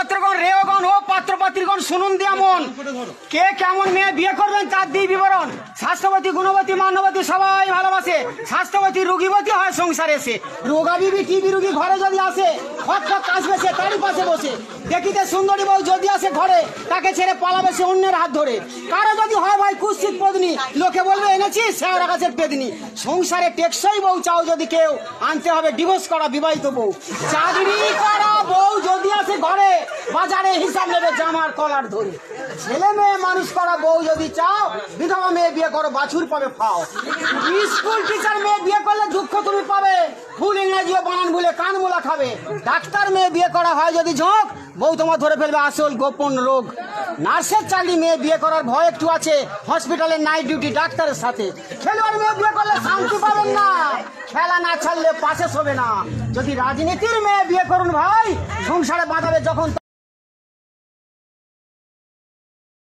পাত্রগণ, রেওগণ ও পাত্রপাত্রীগণ শুনুন দিয়া মন। কে কেমন মেয়ে বিয়ে করবেন তার দিয়ে বিবরণ। স্বাস্থ্যবতী, গুণবতী, মান্যবতী সবাই ভালোবাসে। স্বাস্থ্যবতী রুগীবতী হয় সংসারে এসে। রোগা বিবি টিবি রুগী ঘরে যদি আসে, খট খট আসবে সে তারই পাশে বসে। দেখিতে সুন্দরী বউ যদি আসে ঘরে, তাকে ছেড়ে পালাবে সে অন্যের হাত ধরে। কারো যদি হয় ভাই কুৎসিত পত্নী, লোকে বলবে এনেছি শেওড়া গাছের পেদনি। সংসারে টেকসই বউ চাও যদি কেউ, আনতে হবে ডিভোর্স করা বিবাহিত বউ। চাকরি করা বউ যদি আসে ঘরে, বাজারে হিসাব নেবে জামার কলার ধরে। ছেলে মেয়ে মানুষ করা বউ যদি চাও, বিধবা মেয়ে বিয়ে করো, বাছুর পাবে ফাও। স্কুল টিচার মেয়ে বিয়ে করলে দুঃখ তুমি পাবে, ফুল ইংরেজিও বানান ভুলে কান মোলা খাবে। ডাক্তার মেয়ে বিয়ে করা হয় যদি ঝোঁক, বউ তোমার ধরে ফেলবে আসল গোপন রোগ। নার্সের চাকরি মেয়ে বিয়ে করার ভয় একটু আছে, হসপিটালের নাইট ডিউটি ডাক্তারের সাথে। খেলোয়াড় মেয়ে বিয়ে করলে শান্তি পাবেন না, খেলা না ছাড়লে পাশে শোবে না। যদি রাজনীতির মেয়ে বিয়ে করুন ভাই, সংসারে বাঁধাবে যখন